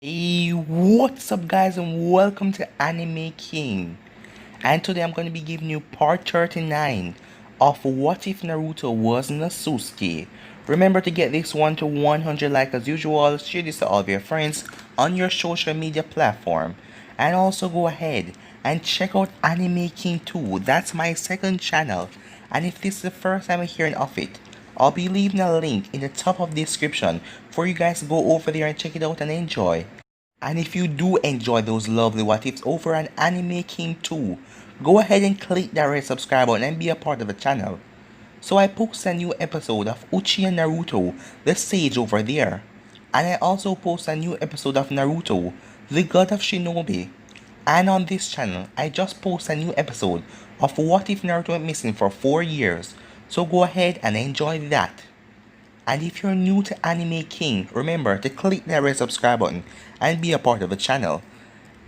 Hey, what's up guys and welcome to Anime King. And today I'm going to be giving you part 39 of What If Naruto Was Otsutsuki. Remember to get this one to 100 likes as usual, share this to all of your friends on your social media platform. And also go ahead and check out Anime King 2, that's my second channel. And if this is the first time you're hearing of it, I'll be leaving a link in the top of the description for you guys to go over there and check it out and enjoy. And if you do enjoy those lovely what ifs over on Anime King 2, go ahead and click that red subscribe button and be a part of the channel. So I post a new episode of Uchiha Naruto, the sage over there. And I also post a new episode of Naruto, the god of shinobi. And on this channel, I just post a new episode of What If Naruto went missing for 4 years. So go ahead and enjoy that. And if you're new to Anime King, remember to click that red subscribe button and be a part of the channel.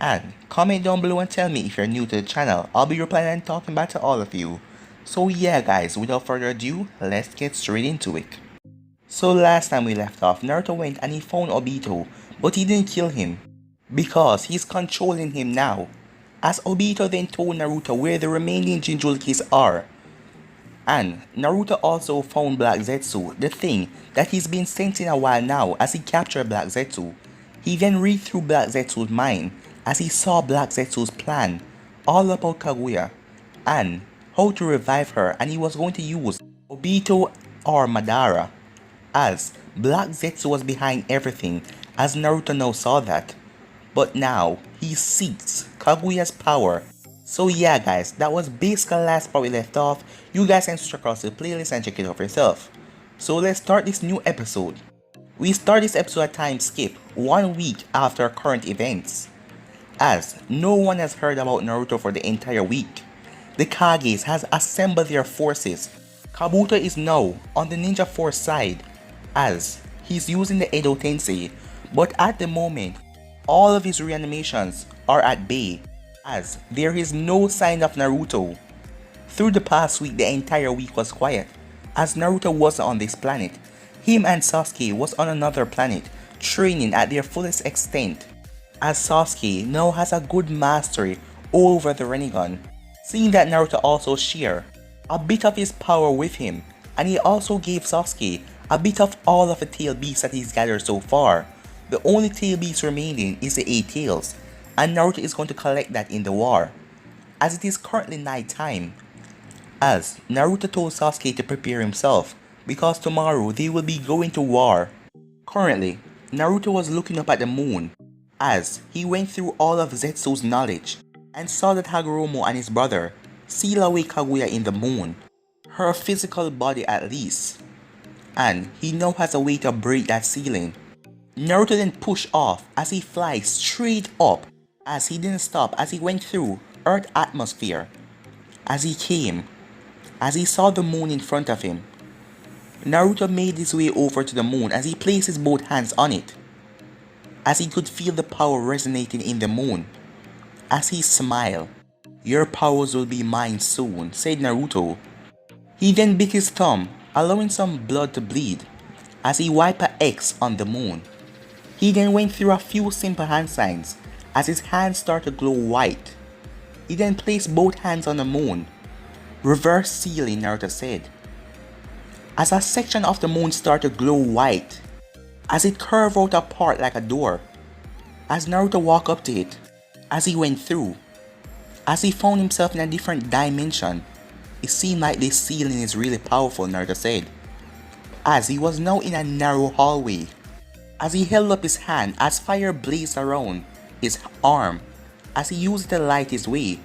And comment down below and tell me if you're new to the channel. I'll be replying and talking back to all of you. So yeah guys, without further ado, let's get straight into it. So last time we left off, Naruto went and he found Obito, but he didn't kill him, because he's controlling him now. As Obito then told Naruto where the remaining Jinchurikis are. And Naruto also found Black Zetsu, the thing that he's been sensing a while now as he captured Black Zetsu. He then read through Black Zetsu's mind as he saw Black Zetsu's plan, all about Kaguya, and how to revive her, and he was going to use Obito or Madara, as Black Zetsu was behind everything, as Naruto now saw that. But now, he seeks Kaguya's power. So yeah guys, that was basically the last part we left off. You guys can switch across the playlist and check it out for yourself. So let's start this new episode. We start this episode at time skip, 1 week after current events. As no one has heard about Naruto for the entire week. The Kages has assembled their forces. Kabuto is now on the Ninja Force side, as he's using the Edo Tensei, but at the moment, all of his reanimations are at bay, as there is no sign of Naruto. Through the past week, the entire week was quiet, as Naruto wasn't on this planet. Him and Sasuke was on another planet, training at their fullest extent, as Sasuke now has a good mastery over the Rinnegan, seeing that Naruto also share a bit of his power with him, and he also gave Sasuke a bit of all of the tail beasts that he's gathered so far. The only tail beast remaining is the 8 tails, and Naruto is going to collect that in the war, as it is currently night time. As Naruto told Sasuke to prepare himself, because tomorrow they will be going to war. Currently, Naruto was looking up at the moon, as he went through all of Zetsu's knowledge, and saw that Hagoromo and his brother seal away Kaguya in the moon, her physical body at least, and he now has a way to break that ceiling. Naruto then pushed off as he flies straight up, as he didn't stop as he went through Earth atmosphere. As he came, as he saw the moon in front of him, Naruto made his way over to the moon as he placed his both hands on it, as he could feel the power resonating in the moon. As he smiled, "Your powers will be mine soon," said Naruto. He then bit his thumb, allowing some blood to bleed, as he wiped an X on the moon. He then went through a few simple hand signs as his hands started to glow white. He then placed both hands on the moon. "Reverse sealing," Naruto said. As a section of the moon started to glow white, as it curved out apart like a door. As Naruto walked up to it, as he went through, as he found himself in a different dimension, it seemed like this ceiling is really powerful, Naruto said. As he was now in a narrow hallway. As he held up his hand as fire blazed around his arm, as he used it to light his way,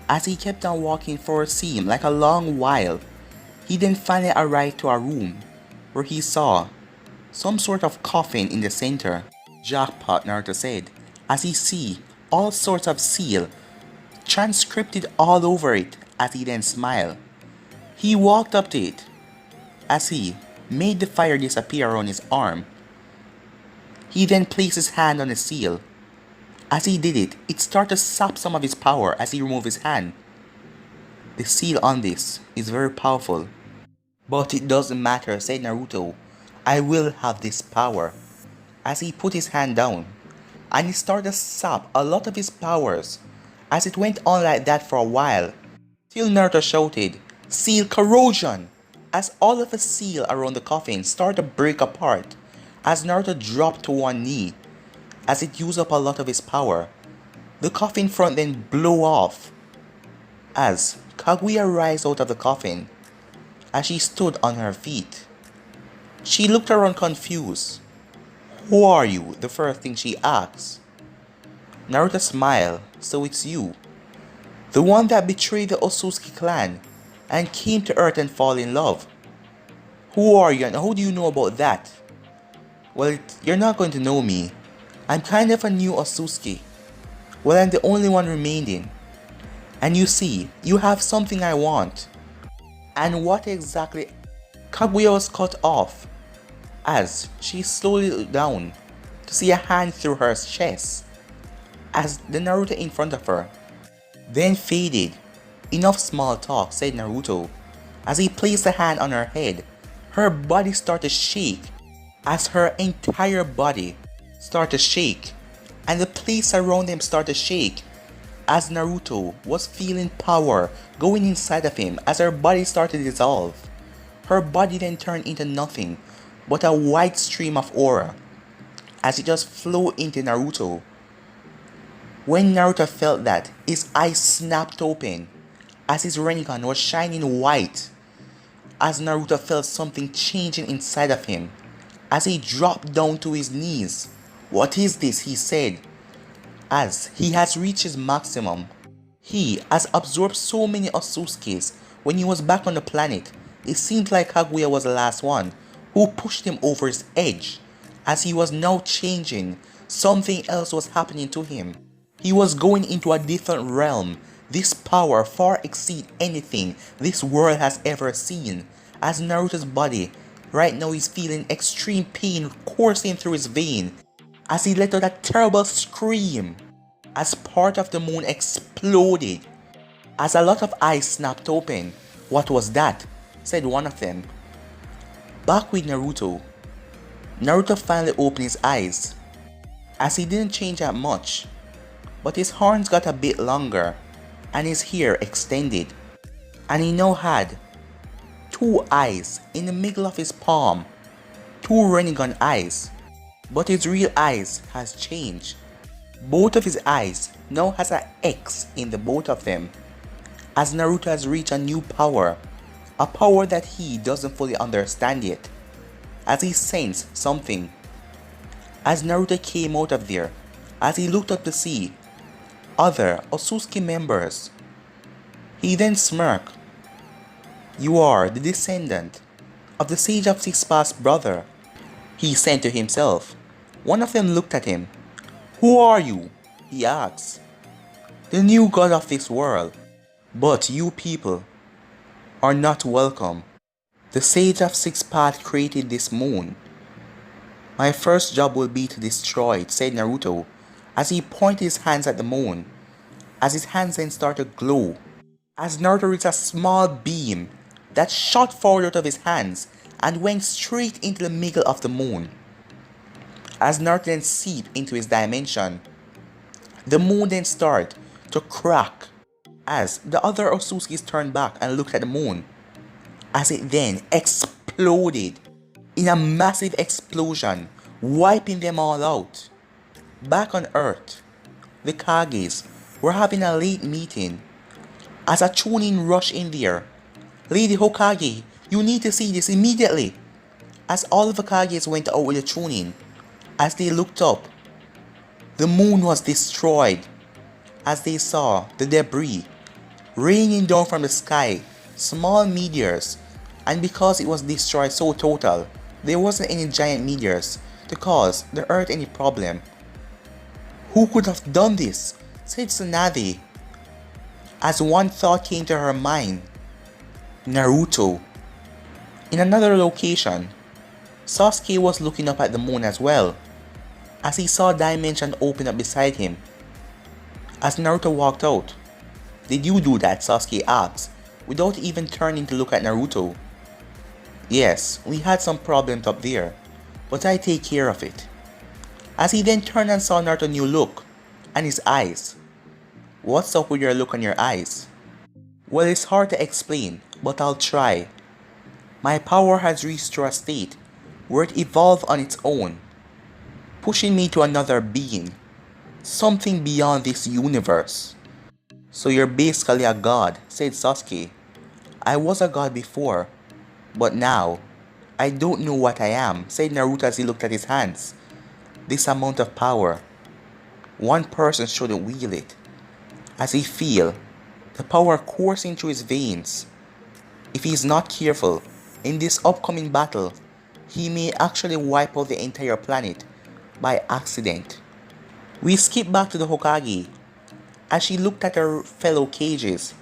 as he kept on walking for what seemed like a long while, he then finally arrived to a room where he saw some sort of coffin in the center. "Jackpot," Naruto said, as he see all sorts of seal transcripted all over it, as he then smiled. He walked up to it as he made the fire disappear on his arm. He then placed his hand on the seal. As he did it, it started to sap some of his power as he removed his hand. "The seal on this is very powerful. But it doesn't matter," said Naruto. "I will have this power." As he put his hand down, and he started to sap a lot of his powers. As it went on like that for a while, till Naruto shouted, "Seal corrosion!" as all of the seal around the coffin started to break apart, as Naruto dropped to one knee, as it used up a lot of his power. The coffin front then blew off, as Kaguya rised out of the coffin, as she stood on her feet. She looked around confused. "Who are you?" the first thing she asked. Naruto smiled. "So it's you. The one that betrayed the Otsutsuki clan and came to Earth and fall in love. Who are you and how do you know about that?" "Well, you're not going to know me. I'm kind of a new Otsutsuki. Well, I'm the only one remaining. And you see, you have something I want." And what exactly? Kaguya was cut off, as she slowly looked down to see a hand through her chest, as the Naruto in front of her then faded. "Enough small talk," said Naruto, as he placed a hand on her head. Her body started to shake, as her entire body started to shake, and the place around him started to shake, as Naruto was feeling power going inside of him as her body started to dissolve. Her body then turned into nothing but a white stream of aura, as it just flowed into Naruto. When Naruto felt that, his eyes snapped open, as his Rinnegan was shining white, as Naruto felt something changing inside of him, as he dropped down to his knees. "What is this?" he said, as he has reached his maximum. He has absorbed so many Otsutsukis. When he was back on the planet, it seemed like Kaguya was the last one who pushed him over his edge, as he was now changing. Something else was happening to him. He was going into a different realm. This power far exceeds anything this world has ever seen, as Naruto's body right now is feeling extreme pain coursing through his vein, as he let out a terrible scream, as part of the moon exploded, as a lot of eyes snapped open. "What was that?" said one of them. Back with Naruto. Naruto finally opened his eyes, as he didn't change that much, but his horns got a bit longer and his hair extended, and he now had 2 eyes in the middle of his palm, 2 Rinnegan eyes, but his real eyes has changed. Both of his eyes now has an X in the both of them, as Naruto has reached a new power, a power that he doesn't fully understand yet, as he sensed something. As Naruto came out of there, as he looked up to see other Otsutsuki members, he then smirked. "You are the descendant of the Sage of Six Paths brother," he said to himself. One of them looked at him. "Who are you?" he asked. "The new god of this world. But you people are not welcome. The Sage of Six Paths created this moon. My first job will be to destroy it," said Naruto, as he pointed his hands at the moon, as his hands then started to glow, as Naruto reached a small beam that shot forward out of his hands and went straight into the middle of the moon. As Naruto then seeped into his dimension, the moon then started to crack, as the other Otsutsukis turned back and looked at the moon, as it then exploded in a massive explosion, wiping them all out. Back on Earth, the Kages were having a late meeting, as a Chunin rushed in there. "Lady Hokage, you need to see this immediately." As all of the Kages went out with the Chunin, as they looked up, the moon was destroyed, as they saw the debris raining down from the sky, small meteors, and because it was destroyed so total, there wasn't any giant meteors to cause the Earth any problem. "Who could have done this?" said Tsunade, as one thought came to her mind. Naruto. In another location, Sasuke was looking up at the moon as well, as he saw a dimension open up beside him. As Naruto walked out, "Did you do that?" Sasuke asked, without even turning to look at Naruto. "Yes, we had some problems up there, but I take care of it." as he then turned and saw Naruto's new look and his eyes. What's up with your look on your eyes? Well, it's hard to explain, but I'll try. My power has reached to a state where it evolved on its own, pushing me to another being, something beyond this universe. So you're basically a god, said Sasuke. I was a god before, but now, I don't know what I am, said Naruto as he looked at his hands. This amount of power, one person shouldn't wield it. As he feel the power coursing through his veins. If he is not careful, in this upcoming battle, he may actually wipe out the entire planet by accident. We skip back to the Hokage. As she looked at her fellow Kages,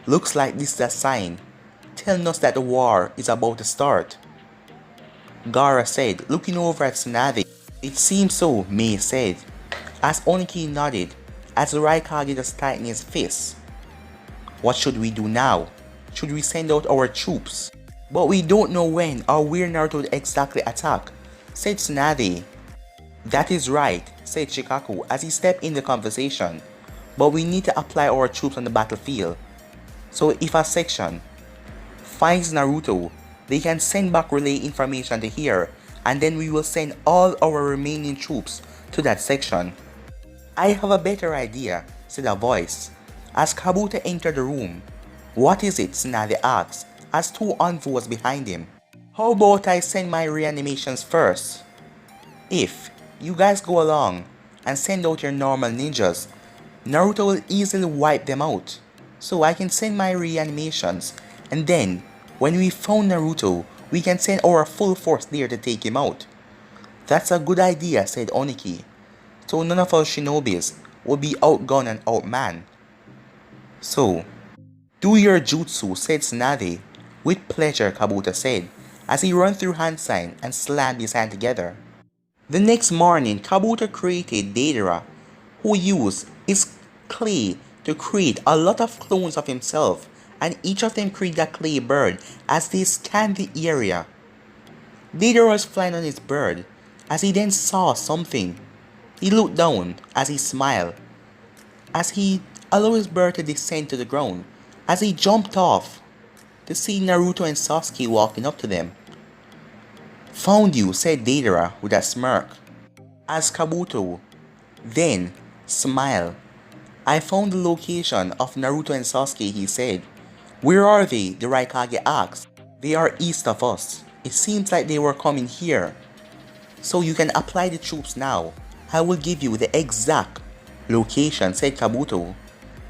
looks like this is a sign, telling us that the war is about to start. Gaara said, looking over at Tsunade. It seems so, Mei said, as Oniki nodded, as the Raikage just tightened his fists. What should we do now? Should we send out our troops? But we don't know when or where Naruto would exactly attack, said Tsunade. That is right, said Shikaku as he stepped in the conversation. But we need to apply our troops on the battlefield. So if a section finds Naruto, they can send back relay information to here, and then we will send all our remaining troops to that section. I have a better idea, said a voice, as Kabuto entered the room. What is it? Tsunade asked, as two envoys behind him. How about I send my reanimations first? If you guys go along and send out your normal ninjas, Naruto will easily wipe them out. So I can send my reanimations, and then when we found Naruto, we can send our full force there to take him out. That's a good idea, said Oniki. So none of our shinobis will be outgunned and outmanned. So, do your jutsu, said Tsunade. With pleasure, Kabuto said, as he ran through hand sign and slammed his hand together. The next morning, Kabuto created Deidara, who used his clay to create a lot of clones of himself, and each of them created a clay bird as they scanned the area. Deidara was flying on his bird, as he then saw something. He looked down as he smiled, as he allowed his bird to descend to the ground, as he jumped off to see Naruto and Sasuke walking up to them. Found you, said Deidara with a smirk, as Kabuto then smiled. I found the location of Naruto and Sasuke, he said. Where are they? The Raikage asked. They are east of us. It seems like they were coming here. So you can apply the troops now. I will give you the exact location, said Kabuto.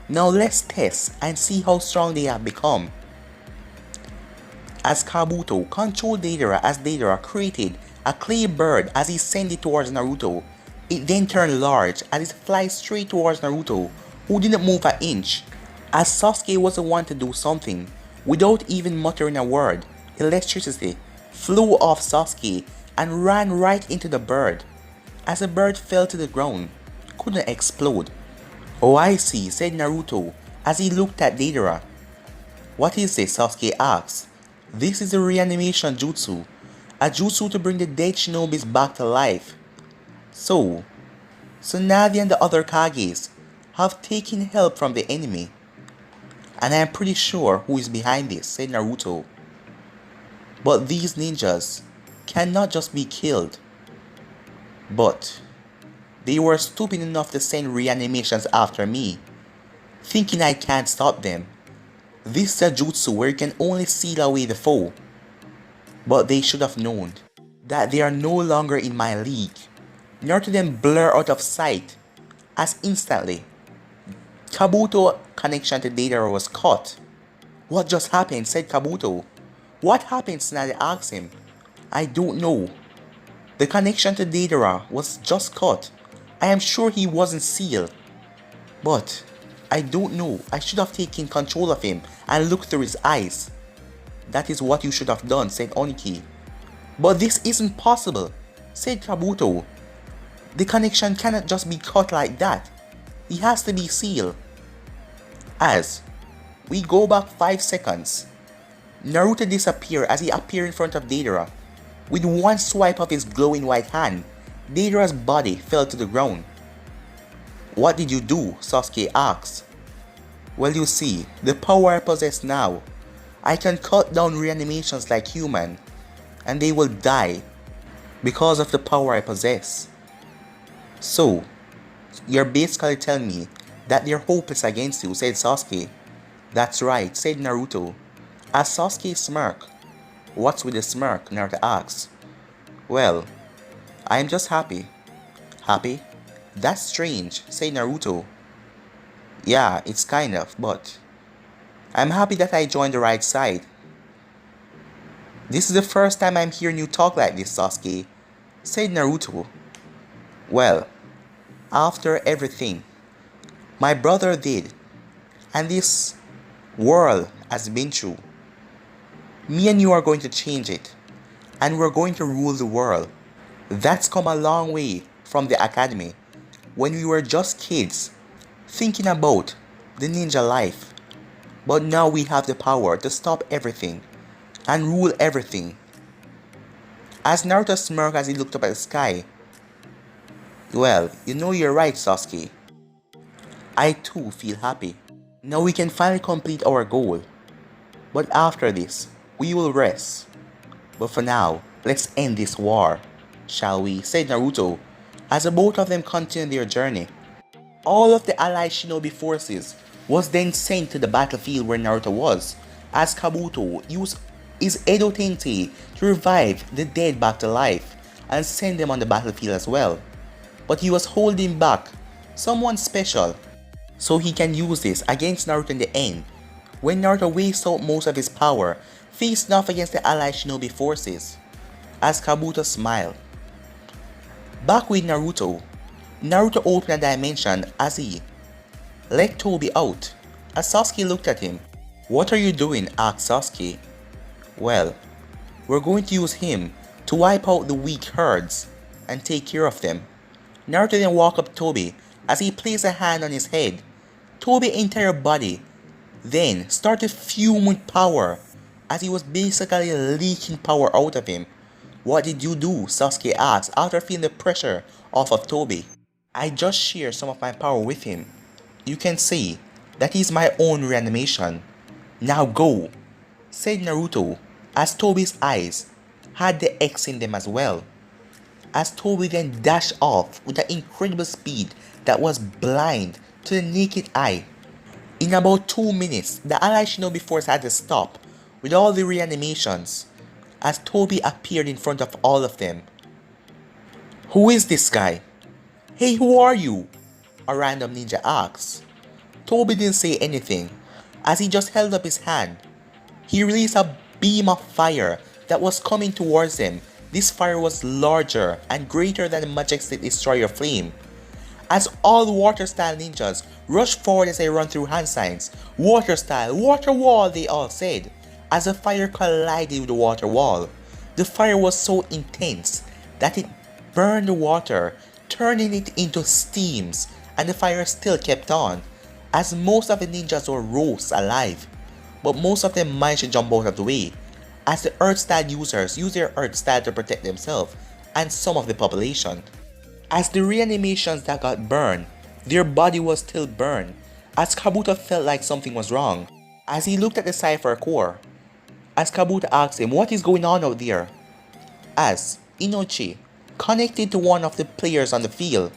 Now let's test and see how strong they have become. As Kabuto controlled Deidara as Deidara created a clay bird as he sent it towards Naruto, it then turned large as it flies straight towards Naruto, who didn't move an inch. As Sasuke was the one to do something, without even muttering a word, electricity flew off Sasuke and ran right into the bird. As the bird fell to the ground, it couldn't explode. Oh, I see, said Naruto as he looked at Deidara. What is this? Sasuke asked. This is a reanimation jutsu, a jutsu to bring the dead shinobis back to life. So Tsunade and the other Kages have taken help from the enemy. And I am pretty sure who is behind this, said Naruto. But these ninjas cannot just be killed. But they were stupid enough to send reanimations after me, thinking I can't stop them. This is a jutsu where you can only seal away the foe. But they should have known that they are no longer in my league. Naruto then blur out of sight as instantly Kabuto's connection to Deidara was cut. What just happened? Said Kabuto. What happened? Tsunade asked him. I don't know. The connection to Deidara was just cut. I am sure he wasn't sealed. But I don't know. I should have taken control of him and looked through his eyes. That is what you should have done, said Oniki. But this isn't possible, said Kabuto. The connection cannot just be cut like that. He has to be sealed. As we go back 5 seconds, Naruto disappeared as he appeared in front of Deidara. With one swipe of his glowing white hand, Deidara's body fell to the ground. What did you do? Sasuke asked. Well, you see, the power I possess now, I can cut down reanimations like human, and they will die because of the power I possess. So, you're basically telling me that their hope is against you, said Sasuke. That's right, said Naruto. As Sasuke smirked. What's with the smirk? Naruto asked. Well, I'm just happy. Happy? That's strange, said Naruto. Yeah, it's kind of, but I'm happy that I joined the right side. This is the first time I'm hearing you talk like this, Sasuke, said Naruto. Well, after everything my brother did, and this world has been through, me and you are going to change it, and we're going to rule the world. That's come a long way from the academy, when we were just kids, thinking about the ninja life. But now we have the power to stop everything, and rule everything. As Naruto smirked as he looked up at the sky. Well, you know you're right, Sasuke. I too feel happy. Now we can finally complete our goal. But after this, we will rest. But for now, let's end this war, shall we? Said Naruto, as the both of them continued their journey. All of the allied shinobi forces was then sent to the battlefield where Naruto was, as Kabuto used his Edo Tensei to revive the dead back to life and send them on the battlefield as well. But he was holding back someone special so he can use this against Naruto in the end, when Naruto wastes out most of his power facing off against the allied shinobi forces, as Kabuto smiled. Back with Naruto, Naruto opened a dimension as he let Tobi out. As Sasuke looked at him, "What are you doing?" asked Sasuke. "Well, we're going to use him to wipe out the weak herds and take care of them." Naruto then walked up to Tobi as he placed a hand on his head. Tobi's entire body then started to fume with power as he was basically leaking power out of him. "What did you do?" Sasuke asked after feeling the pressure off of Tobi. "I just shared some of my power with him. You can see that he's my own reanimation. Now go," said Naruto as Tobi's eyes had the X in them as well. As Tobi then dashed off with an incredible speed that was blind to the naked eye. In about 2 minutes, the allied shinobi force had to stop with all the reanimations as Tobi appeared in front of all of them. "Who is this guy?" "Hey, who are you?" a random ninja asked. Tobi didn't say anything as he just held up his hand. He released a beam of fire that was coming towards him. This fire was larger and greater than the majestic destroyer flame. As all the water style ninjas rushed forward as they run through hand signs. "Water style, water wall," they all said, as the fire collided with the water wall. The fire was so intense that it burned the water, turning it into steams, and the fire still kept on, as most of the ninjas were roast alive. But most of them managed to jump out of the way, as the earth style users used their earth style to protect themselves and some of the population. As the reanimations that got burned, their body was still burned, as Kabuto felt like something was wrong, as he looked at the Cypher core. As Kabuto asked him what is going on out there, as Inochi connected to one of the players on the field,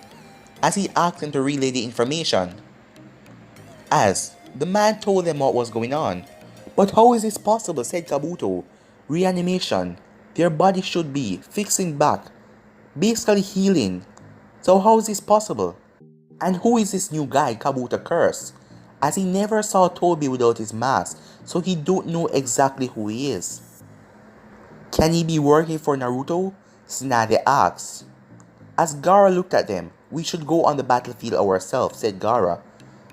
as he asked him to relay the information. As the man told them what was going on. "But how is this possible?" said Kabuto. "Reanimation. Their body should be fixing back, basically healing. So how is this possible? And who is this new guy?" Kabuto cursed, as he never saw Tobi without his mask, so he don't know exactly who he is. "Can he be working for Naruto?" Tsunade asked. As Gaara looked at them, "We should go on the battlefield ourselves," said Gaara.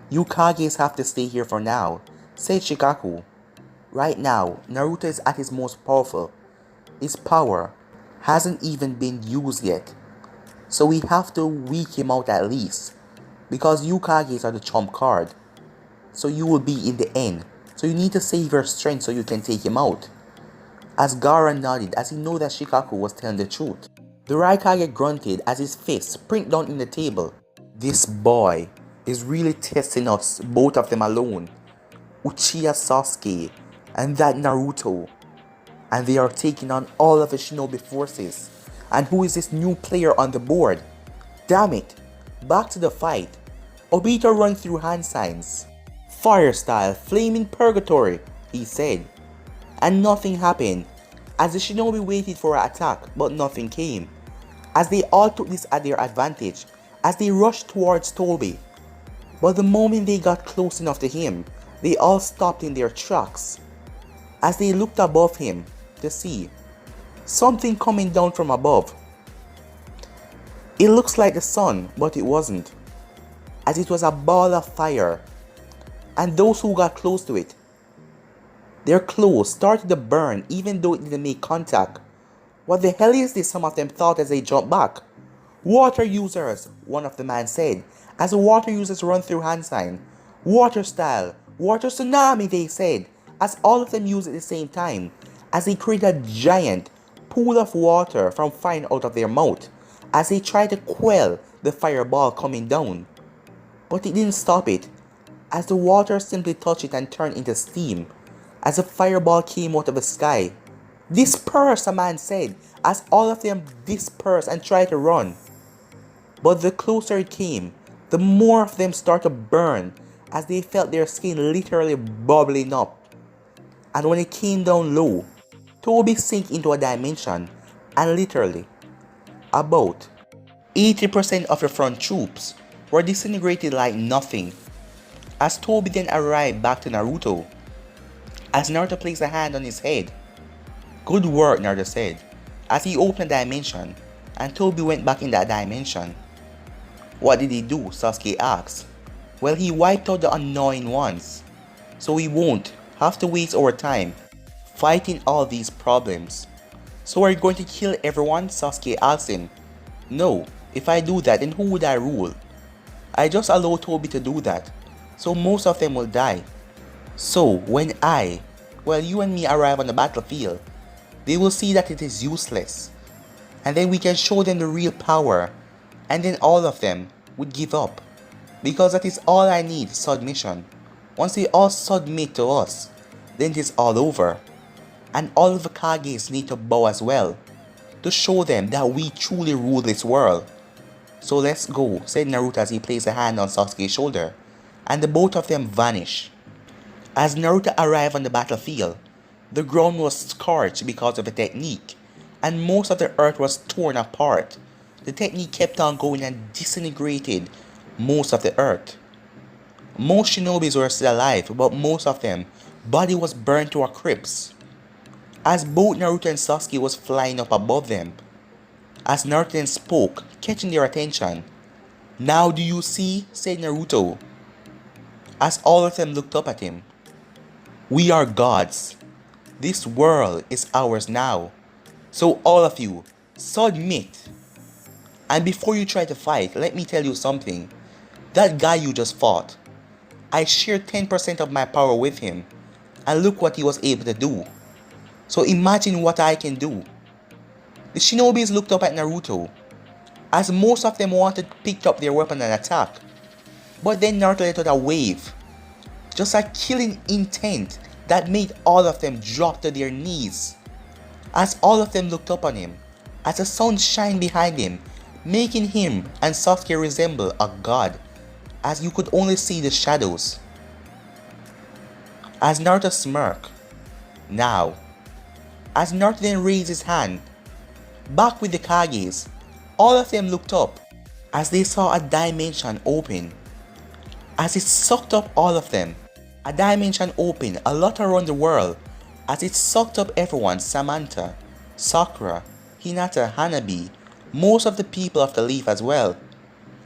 "You Kages have to stay here for now," said Shikaku. "Right now, Naruto is at his most powerful. His power hasn't even been used yet. So we have to weak him out at least. Because you Kages are the trump card. So you will be in the end. So you need to save your strength so you can take him out." As Gaara nodded as he knew that Shikaku was telling the truth. The Raikage grunted as his fist sprint down in the table. This boy is really testing us, both of them alone. Uchiha Sasuke and that Naruto. And they are taking on all of the shinobi forces. And who is this new player on the board? Damn it! Back to the fight. Obito run through hand signs. Fire style, flaming purgatory, he said. And nothing happened, as the shinobi waited for an attack, but nothing came. As they all took this at their advantage, as they rushed towards Toby. But the moment they got close enough to him, they all stopped in their tracks. As they looked above him to see something coming down from above. It looks like the sun, but it wasn't, as it was a ball of fire. And those who got close to it, their clothes started to burn even though it didn't make contact. What the hell is this? Some of them thought as they jumped back. Water users, one of the men said, as the water users run through hand sign. Water style, water tsunami, they said, as all of them used at the same time, as they created a giant pool of water from flying out of their mouth, as they tried to quell the fireball coming down. But it didn't stop it, as the water simply touched it and turned into steam, as a fireball came out of the sky. Disperse, a man said, as all of them dispersed and tried to run. But the closer it came, the more of them started to burn, as they felt their skin literally bubbling up. And when it came down low, Toby sank into a dimension, and literally, about 80% of the front troops were disintegrated like nothing. As Toby then arrived back to Naruto, as Naruto placed a hand on his head. Good work, Naruto said, as he opened a dimension, and Toby went back in that dimension. What did he do? Sasuke asked. Well, he wiped out the annoying ones, so we won't have to waste our time fighting all these problems. So are you going to kill everyone? Sasuke asked him. No, if I do that, then who would I rule? I just allow Toby to do that, so most of them will die. So when you and me arrive on the battlefield, they will see that it is useless, and then we can show them the real power, and then all of them would give up, because that is all I need, submission. Once they all submit to us, then it is all over, and all of the Kages need to bow as well, to show them that we truly rule this world. So let's go, said Naruto as he placed a hand on Sasuke's shoulder, and the both of them vanished. As Naruto arrived on the battlefield, the ground was scorched because of the technique, and most of the earth was torn apart. The technique kept on going and disintegrated most of the earth. Most shinobis were still alive, but most of them, body was burned to a crisp. As both Naruto and Sasuke was flying up above them, as Naruto then spoke, catching their attention. Now do you see? Said Naruto, as all of them looked up at him. We are gods. This world is ours now. So all of you, submit. And before you try to fight, let me tell you something. That guy you just fought, I shared 10% of my power with him, and look what he was able to do. So imagine what I can do. The shinobis looked up at Naruto, as most of them wanted to pick up their weapon and attack. But then Naruto let out a wave, just a killing intent that made all of them drop to their knees. As all of them looked up on him, as the sun shined behind him, making him and Sasuke resemble a god, as you could only see the shadows. As Naruto smirked, now, as Naruto then raised his hand, back with the Kages, all of them looked up, as they saw a dimension open. As it sucked up all of them, a dimension opened a lot around the world, as it sucked up everyone, Samantha, Sakura, Hinata, Hanabi, most of the people of the leaf as well,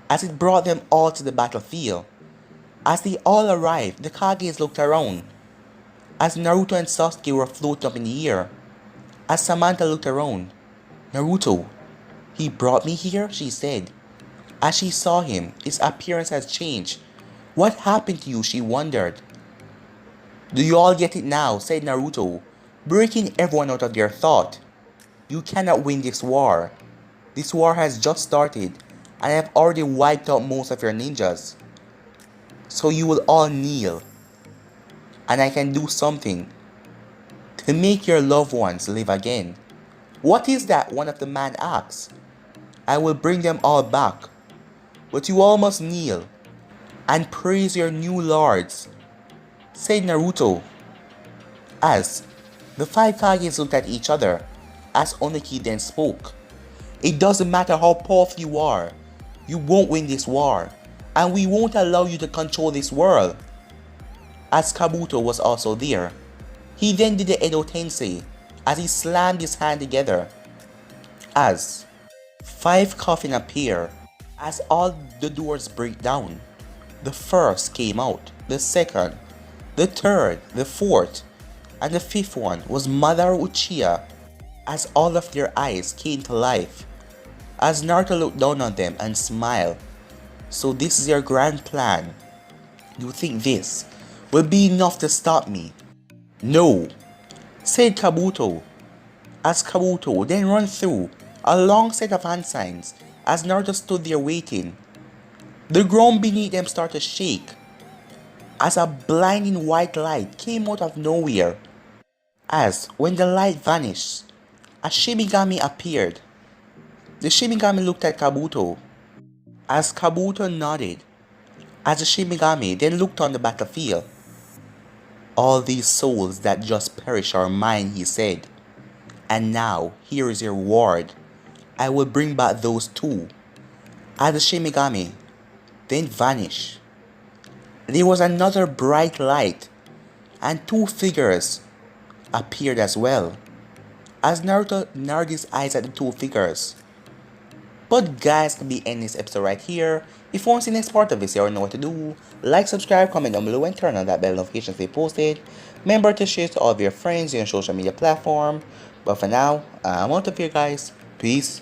as it brought them all to the battlefield. As they all arrived, the Kages looked around, as Naruto and Sasuke were floating up in the air. As Samantha looked around, Naruto, he brought me here, she said. As she saw him, his appearance has changed. What happened to you, she wondered. Do you all get it now, said Naruto, breaking everyone out of their thought. You cannot win this war. This war has just started, and I have already wiped out most of your ninjas. So you will all kneel, and I can do something to make your loved ones live again. What is that? One of the men asked. I will bring them all back, but you all must kneel and praise your new lords, said Naruto, as the five Kages looked at each other, as Oniki then spoke. It doesn't matter how powerful you won't win this war, and we won't allow you to control this world. As Kabuto was also there, he then did the Edo Tensei as he slammed his hand together, as five coffins appear as all the doors break down. The first came out, the second, the third, the fourth, and the fifth one was Madara Uchiha as all of their eyes came to life. As Naruto looked down on them and smiled. So this is your grand plan. You think this will be enough to stop me? No, said Kabuto, as Kabuto then ran through a long set of hand signs as Naruto stood there waiting. The ground beneath them started to shake as a blinding white light came out of nowhere. As when the light vanished, a Shinigami appeared. The Shinigami looked at Kabuto. As Kabuto nodded, as the Shinigami then looked on the battlefield. All these souls that just perish are mine, he said. And now, here is your reward. I will bring back those two. As the Shinigami then vanished, there was another bright light, and two figures appeared as well. As Naruto narrowed his eyes at the two figures. But guys, can be ending this episode right here. If you want to see the next part of this, you already know what to do. Like, subscribe, comment down below, and turn on that bell notification to stay posted. Remember to share to all of your friends on your social media platform. But for now, I'm out of here, guys. Peace.